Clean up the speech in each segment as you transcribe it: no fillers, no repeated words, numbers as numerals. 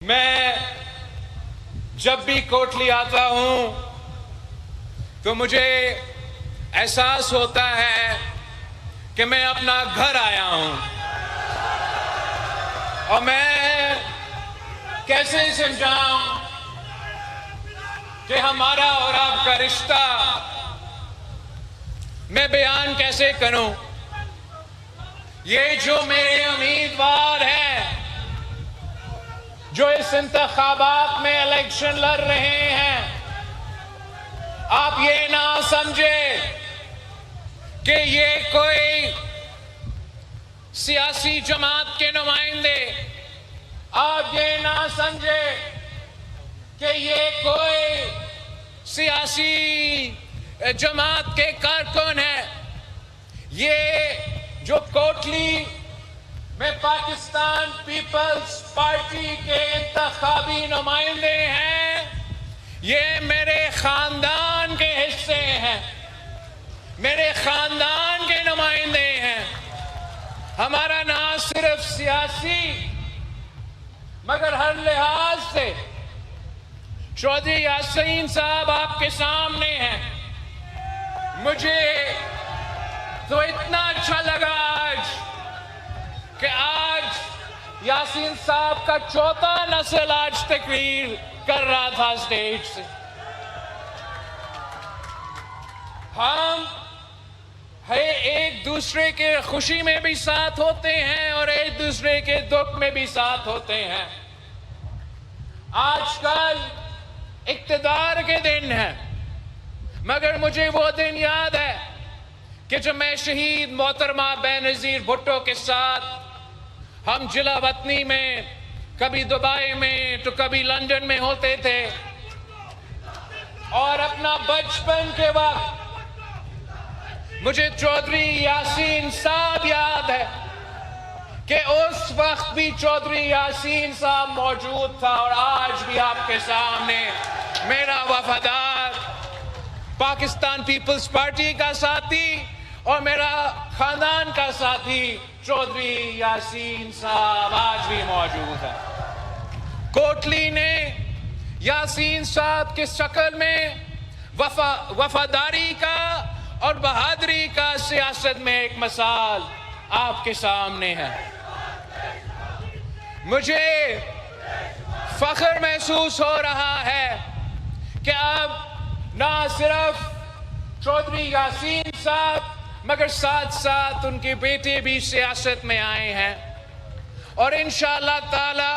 मैं जब भी कोटली आता हूं तो मुझे एहसास होता है कि मैं अपना घर आया हूं। और मैं कैसे समझाऊं कि हमारा और आपका रिश्ता मैं बयान कैसे करूं। ये जो मेरे उम्मीदवार हैं जो इस इंतखाबात में इलेक्शन लड़ रहे हैं, आप ये ना समझे कि ये कोई सियासी जमात के नुमाइंदे, आप ये ना समझे कि ये कोई सियासी जमात के कारकुन है। ये जो कोटली में पाकिस्तान पीपल्स पार्टी के इंतखाबी नुमाइंदे हैं, ये मेरे खानदान के हिस्से हैं, मेरे खानदान के नुमाइंदे हैं। हमारा ना सिर्फ सियासी मगर हर लिहाज से चौधरी यासीन साहब आपके सामने हैं। मुझे तो इतना अच्छा लगा कि आज यासीन साहब का चौथा नस्ल आज तकरीर कर रहा था स्टेज से। हम है एक दूसरे के खुशी में भी साथ होते हैं और एक दूसरे के दुख में भी साथ होते हैं। आजकल इक्तदार के दिन है, मगर मुझे वो दिन याद है कि जब मैं शहीद मोहतरमा बेनज़ीर भुट्टो के साथ हम जिला वतनी में, कभी दुबई में तो कभी लंदन में होते थे। और अपना बचपन के वक्त मुझे चौधरी यासीन साहब याद है कि उस वक्त भी चौधरी यासीन साहब मौजूद था। और आज भी आपके सामने मेरा वफादार पाकिस्तान पीपल्स पार्टी का साथी और मेरा खानदान का साथी चौधरी यासीन साहब आज भी मौजूद है। कोटली ने यासीन साहब के शक्ल में वफादारी का और बहादुरी का सियासत में एक मिसाल आपके सामने है। मुझे फख्र महसूस हो रहा है कि अब ना सिर्फ चौधरी यासीन साहब मगर साथ साथ उनके बेटे भी सियासत में आए हैं। और इंशाअल्लाह ताला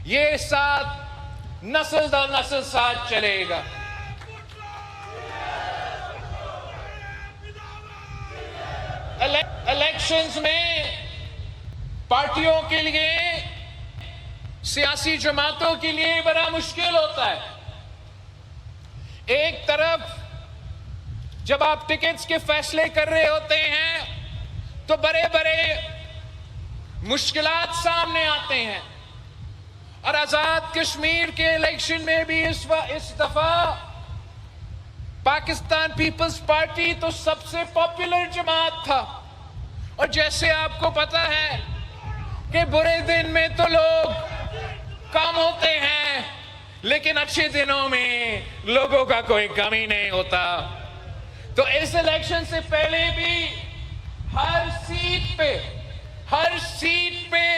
ये साथ नस्ल दर नस्ल साथ चलेगा। इलेक्शंस में पार्टियों के लिए, सियासी जमातों के लिए बड़ा मुश्किल होता है। एक तरफ जब आप टिकट्स के फैसले कर रहे होते हैं तो बड़े बड़े मुश्किलात सामने आते हैं। और आजाद कश्मीर के इलेक्शन में भी इस दफा पाकिस्तान पीपल्स पार्टी तो सबसे पॉपुलर जमात था। और जैसे आपको पता है कि बुरे दिन में तो लोग कम होते हैं, लेकिन अच्छे दिनों में लोगों का कोई कमी नहीं होता। तो इस इलेक्शन से पहले भी हर सीट पे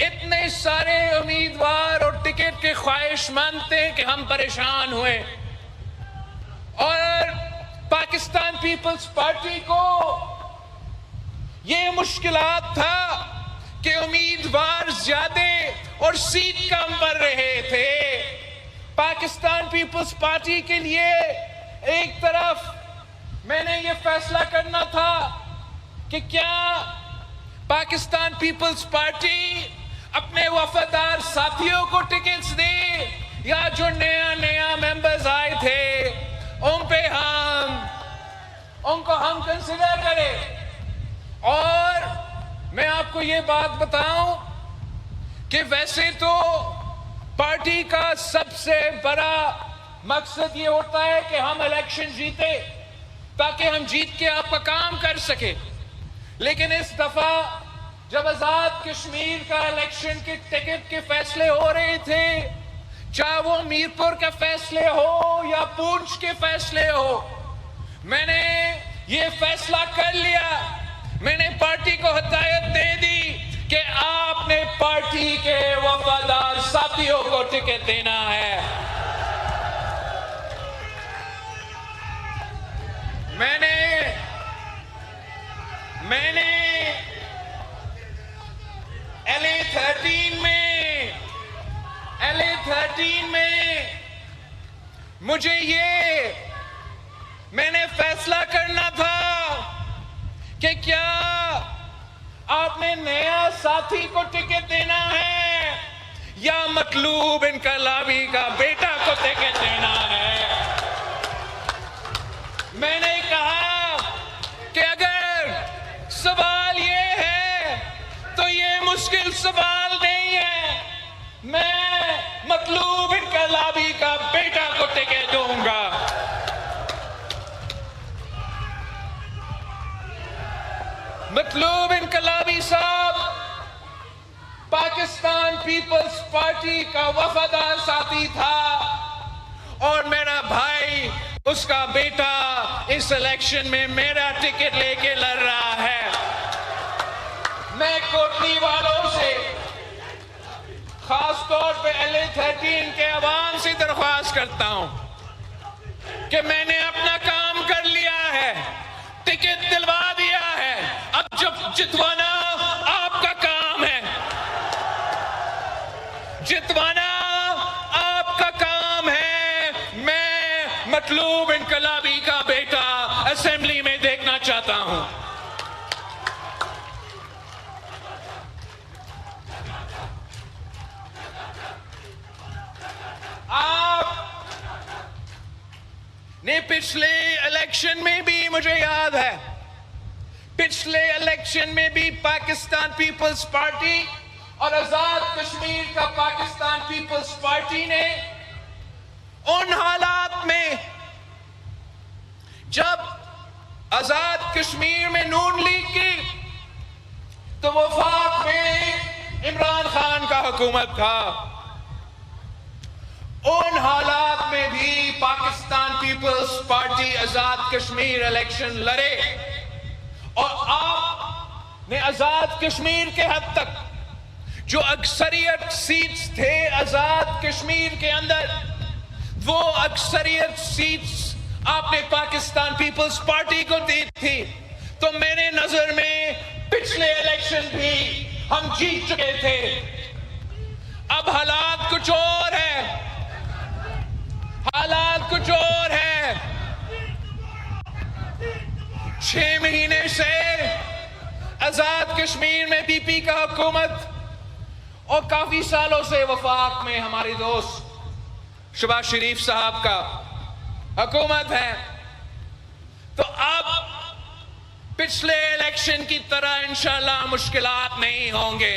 इतने सारे उम्मीदवार और टिकट के ख्वाहिशमंद थे कि हम परेशान हुए। और पाकिस्तान पीपल्स पार्टी को ये मुश्किलात था कि उम्मीदवार ज्यादा और सीट कम पड़ रहे थे। पाकिस्तान पीपल्स पार्टी के लिए एक तरफ मैंने ये फैसला करना था कि क्या पाकिस्तान पीपल्स पार्टी अपने वफादार साथियों को टिकट्स दे या जो नया मेंबर्स आए थे उनको हम कंसिडर करें। और मैं आपको ये बात बताऊं कि वैसे तो पार्टी का सबसे बड़ा मकसद ये होता है कि हम इलेक्शन जीते ताकि हम जीत के आपका काम कर सके। लेकिन इस दफा जब आजाद कश्मीर का इलेक्शन के टिकट के फैसले हो रहे थे, चाहे वो मीरपुर के फैसले हो या पूंछ के फैसले हो, मैंने ये फैसला कर लिया, मैंने पार्टी को हिदायत दे दी कि आपने पार्टी के वफादार साथियों को टिकट देना है। मैंने LA13 में मैंने फैसला करना था कि क्या आपने नया साथी को टिकट देना है या मतलूब इनकलाबी का बेटा को टिकट देना है। मैंने कहा कि अगर सवाल ये है तो ये मुश्किल सवाल नहीं है, मैं मतलूब इनकलाबी का बेटा को टिकट दूंगा। मतलूब इनकलाबी साहब पाकिस्तान पीपल्स पार्टी का वफादार साथी था और मेरा भाई, उसका बेटा इस इलेक्शन में मेरा टिकट लेके लड़ रहा है। मैं कोटली वालों से, खास तौर पे LA13 के अवाम से दरख्वास्त करता हूं कि मैंने अपना काम कर लिया है, टिकट दिलवा दिया है, अब जब जितवाना आपका काम है, जितवाना आपका काम है। मैं मतलूब इनकलाबी का बेटा असेंबली में देखना चाहता हूं। आपने पिछले इलेक्शन में भी, मुझे याद है, पिछले इलेक्शन में भी पाकिस्तान पीपल्स पार्टी और आजाद कश्मीर का पाकिस्तान पीपल्स पार्टी ने उन हालात में जब आजाद कश्मीर में नून लीग की तो वफाक में इमरान खान का हुकूमत था, उन हालात में भी पाकिस्तान पीपल्स पार्टी आजाद कश्मीर इलेक्शन लड़े और आपने आजाद कश्मीर के हद तक जो अक्सरियत सीट्स थे आजाद कश्मीर के अंदर, वो अक्सरियत सीट्स आपने पाकिस्तान पीपल्स पार्टी को दी थी। तो मेरे नजर में पिछले इलेक्शन भी हम जीत चुके थे। अब हालात कुछ और है, हालात कुछ और है। 6 महीने से आजाद कश्मीर में पीपी का हुकूमत और काफी सालों से वफाक में हमारे दोस्त शहबाज शरीफ साहब का हुकूमत है। तो अब पिछले इलेक्शन की तरह इंशाल्लाह मुश्किलात नहीं होंगे।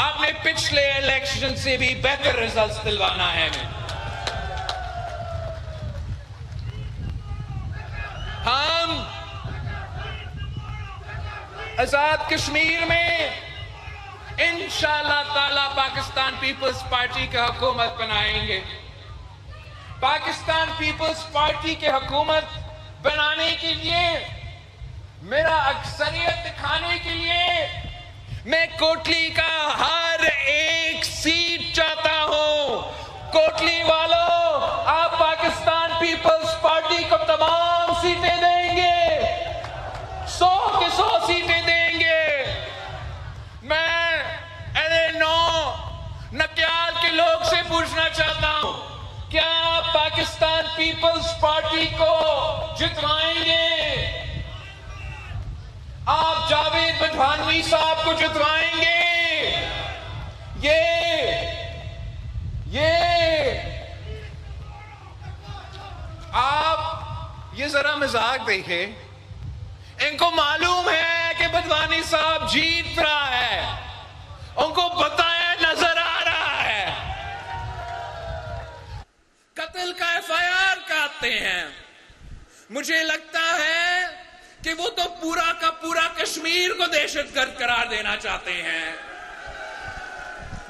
आपने पिछले इलेक्शन से भी बेहतर रिजल्ट्स दिलवाना है। हम आजाद कश्मीर में इंशाअल्लाह ताला पाकिस्तान पीपल्स पार्टी की हुकूमत बनाएंगे। पाकिस्तान पीपल्स पार्टी की हुकूमत बनाने के लिए, मेरा अक्सरियत दिखाने के लिए मैं कोटली का हर एक सीट चाहता हूं। कोटली वालों, आप पाकिस्तान पीपल्स पार्टी को तमाम सीटें देंगे, 100 की 100 सीटें देंगे। मैं LA9 नक्याल के लोग से पूछना चाहता हूं, क्या आप पाकिस्तान पीपल्स पार्टी को जितवाएंगे? आप जावेद बधवानवी साहब को जितवाएंगे? आप ये जरा मजाक देखें, इनको मालूम है कि बदवानी साहब जीत रहा है, उनको पता है, नजर आ रहा है। कत्ल का FIR काटते हैं। मुझे लगता है कि वो तो पूरा का पूरा कश्मीर को दहशतगर्द करार देना चाहते हैं।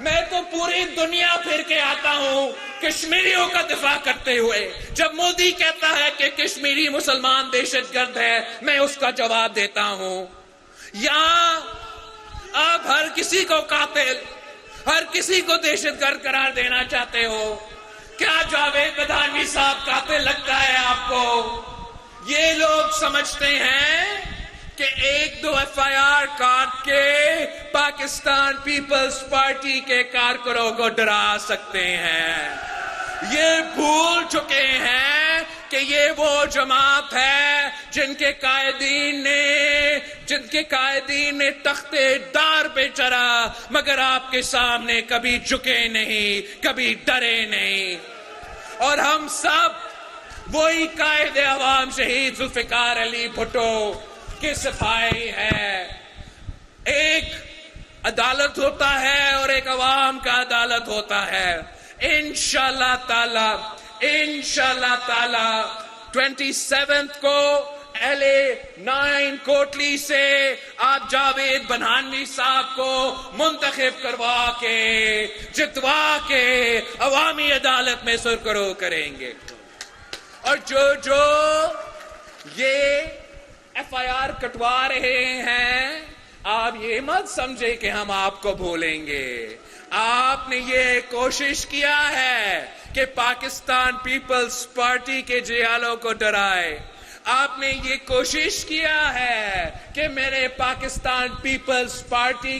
मैं तो पूरी दुनिया फिर के आता हूं कश्मीरियों का दिफा करते हुए। जब मोदी कहता है कि कश्मीरी मुसलमान दहशतगर्द है, मैं उसका जवाब देता हूं। यहां आप हर किसी को कातिल, हर किसी को दहशतगर्द करार देना चाहते हो। क्या जावेद बदामी साहब कातिल लगता है आपको? ये लोग समझते हैं कि 1-2 FIR काट के पाकिस्तान पीपल्स पार्टी के कारकुनों को डरा सकते हैं। ये भूल चुके हैं कि ये वो जमात है जिनके कायदीन ने तख्ते दार पे चढ़ा, मगर आपके सामने कभी झुके नहीं, कभी डरे नहीं। और हम सब वही कायदे अवाम शहीद जुल्फिकार अली भुट्टो के सिपाही है। एक अदालत होता है और एक अवाम का अदालत होता है। इंशाअल्लाह ताला 27 को LA9 कोटली से आप जावेद बदामी साहब को मुंतखब करवा के, जितवा के अवामी अदालत में सुरखरू करेंगे। और जो ये FIR कटवा रहे हैं, आप ये मत समझे कि हम आपको भूलेंगे। आपने ये कोशिश किया है कि पाकिस्तान पीपल्स पार्टी के जियालों को डराए। आपने ये कोशिश किया है कि मेरे पाकिस्तान पीपल्स पार्टी